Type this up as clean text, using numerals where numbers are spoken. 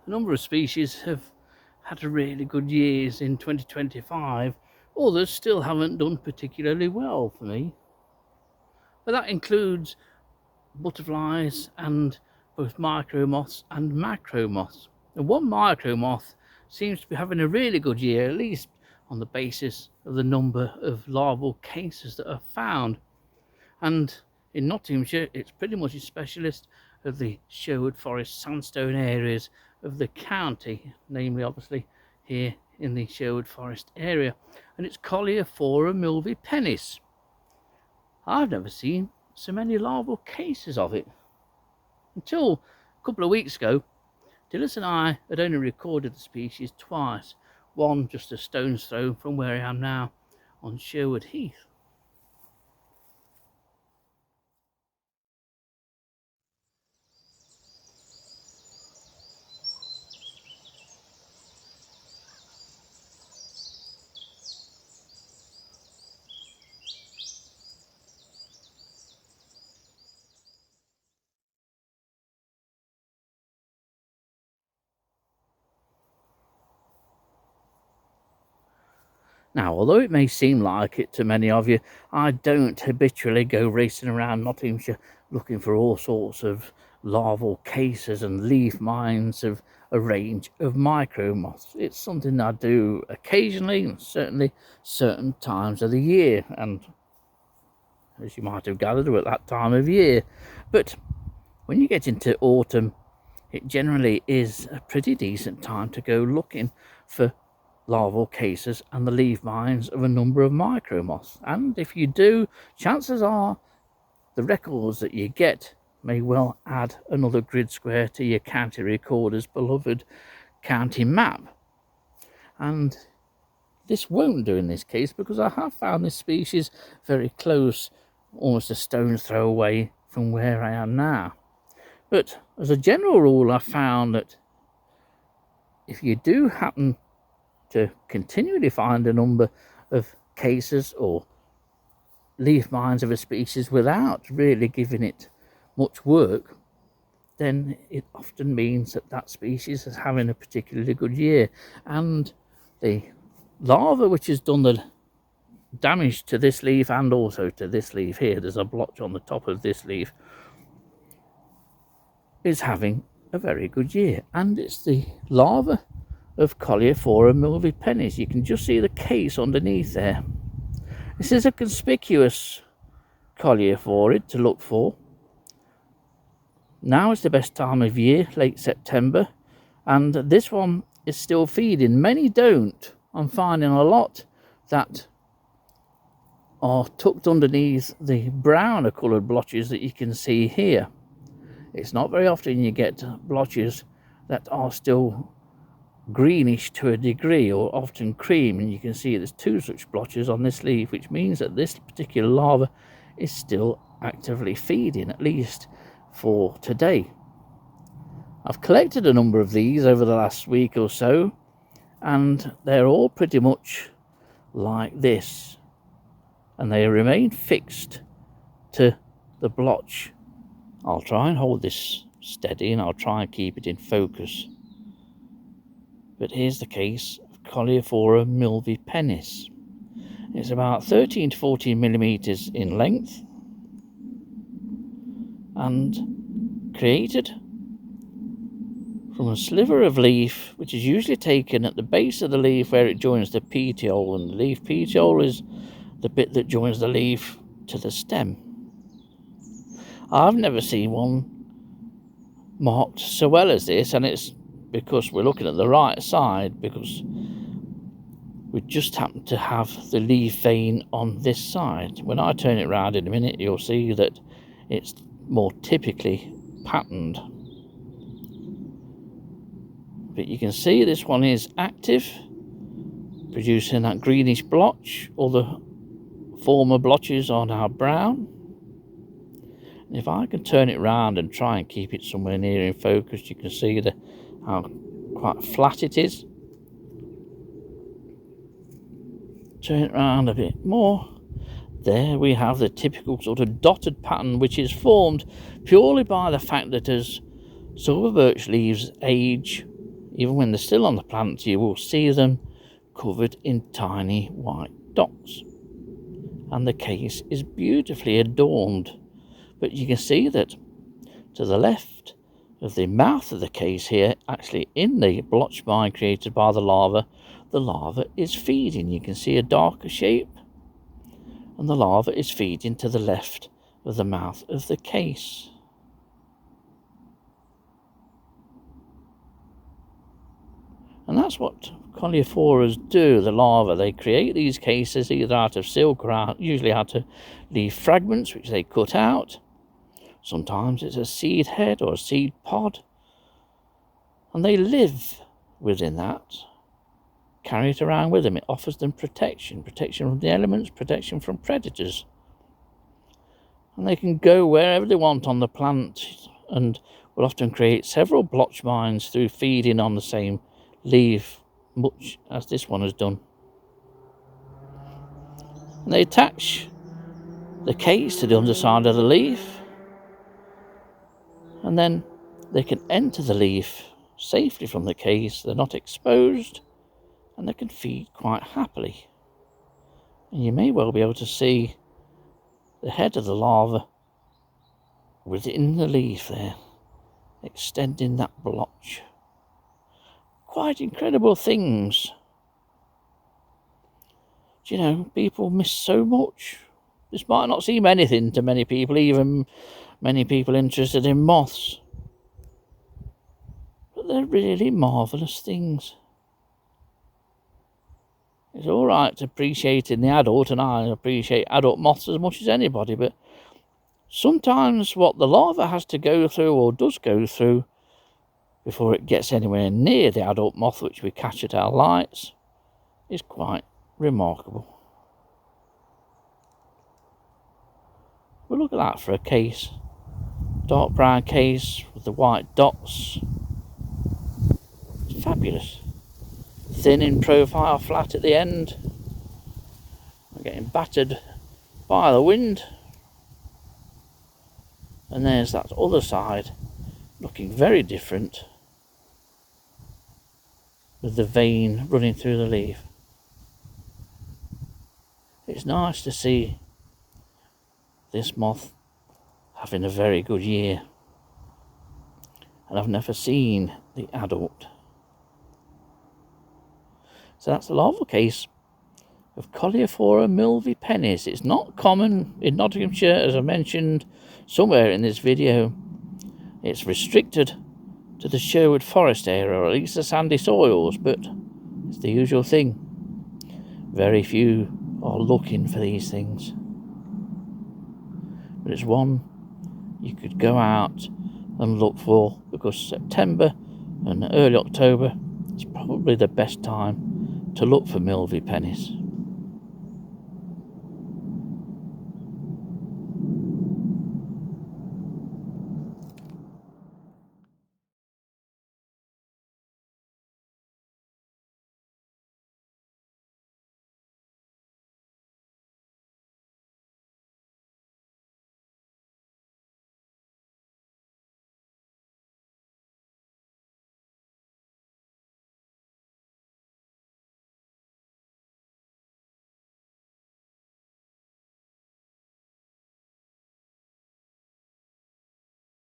A number of species have had really good years in 2025. Others still haven't done particularly well for me. But that includes butterflies and both micro moths and macro moths. And one micro moth seems to be having a really good year, at least on the basis of the number of larval cases that are found. And in Nottinghamshire, it's pretty much a specialist of the Sherwood Forest sandstone areas of the county, namely obviously here in the Sherwood Forest area, and it's Coleophora milvipennis. I've never seen so many larval cases of it until a couple of weeks ago. Dillis and I had only recorded the species twice, one just a stone's throw from where I am now on Sherwood Heath. Now, although it may seem like it to many of you, I don't habitually go racing around Nottinghamshire looking for all sorts of larval cases and leaf mines of a range of micro moths. It's something I do occasionally, and certainly certain times of the year, and as you might have gathered, we're at that time of year. But when you get into autumn, it generally is a pretty decent time to go looking for larval cases and the leaf mines of a number of micro moths. And if you do, chances are the records that you get may well add another grid square to your county recorder's beloved county map. And this won't do in this case, because I have found this species very close, almost a stone's throw away from where I am now. But as a general rule, I found that if you do happen to continually find a number of cases or leaf mines of a species without really giving it much work, then it often means that that species is having a particularly good year. And the larva which has done the damage to this leaf and also to this leaf here, there's a blotch on the top of this leaf, is having a very good year. And it's the larva of Coleophora milvipennis. You can just see the case underneath there. This is a conspicuous coleophorid to look for. Now is the best time of year, late September, and this one is still feeding. Many don't. I'm finding a lot that are tucked underneath the browner coloured blotches that you can see here. It's not very often you get blotches that are still greenish to a degree, or often cream, and you can see there's two such blotches on this leaf, which means that this particular larva is still actively feeding, at least for today. I've collected a number of these over the last week or so, and they're all pretty much like this, and they remain fixed to the blotch. I'll try and hold this steady, and I'll try and keep it in focus. But here's the case of Coleophora milvipennis. It's about 13 to 14 millimeters in length and created from a sliver of leaf, which is usually taken at the base of the leaf where it joins the petiole, and the leaf petiole is the bit that joins the leaf to the stem. I've never seen one marked so well as this, and it's because we're looking at the right side, because we just happen to have the leaf vein on this side. When I turn it round in a minute, you'll see that it's more typically patterned. But you can see this one is active, producing that greenish blotch. All the former blotches are now brown. And if I can turn it round and try and keep it somewhere near in focus, you can see how quite flat it is. Turn it round a bit more. There we have the typical sort of dotted pattern, which is formed purely by the fact that as silver birch leaves age, even when they're still on the plant, you will see them covered in tiny white dots. And the case is beautifully adorned. But you can see that to the left of the mouth of the case here, actually in the blotch mine created by the larva is feeding. You can see a darker shape, and the larva is feeding to the left of the mouth of the case. And that's what Coleophoras do, the larvae. They create these cases either out of silk or usually out of leaf fragments, which they cut out. Sometimes it's a seed head or a seed pod. And they live within that, carry it around with them. It offers them protection from the elements, protection from predators. And they can go wherever they want on the plant, and will often create several blotch mines through feeding on the same leaf, much as this one has done. And they attach the case to the underside of the leaf, and then they can enter the leaf safely from the case. They're not exposed, and they can feed quite happily. And you may well be able to see the head of the larva within the leaf there, extending that blotch. Quite incredible things. Do you know, people miss so much. This might not seem anything to many people, even many people interested in moths. But they're really marvellous things. It's all right to appreciate in the adult, and I appreciate adult moths as much as anybody, but sometimes what the larva has to go through, or does go through, before it gets anywhere near the adult moth which we catch at our lights, is quite remarkable. But look at that for a case. Dark brown case with the white dots. It's fabulous. Thin in profile, flat at the end. I'm getting battered by the wind. And there's that other side, looking very different, with the vein running through the leaf. It's nice to see this moth having a very good year. And I've never seen the adult. So that's the larval case of Coleophora milvipennis. It's not common in Nottinghamshire, as I mentioned somewhere in this video. It's restricted to the Sherwood Forest area, or at least the sandy soils, but it's the usual thing. Very few are looking for these things. But it's one you could go out and look for, because September and early October is probably the best time to look for milvipennis.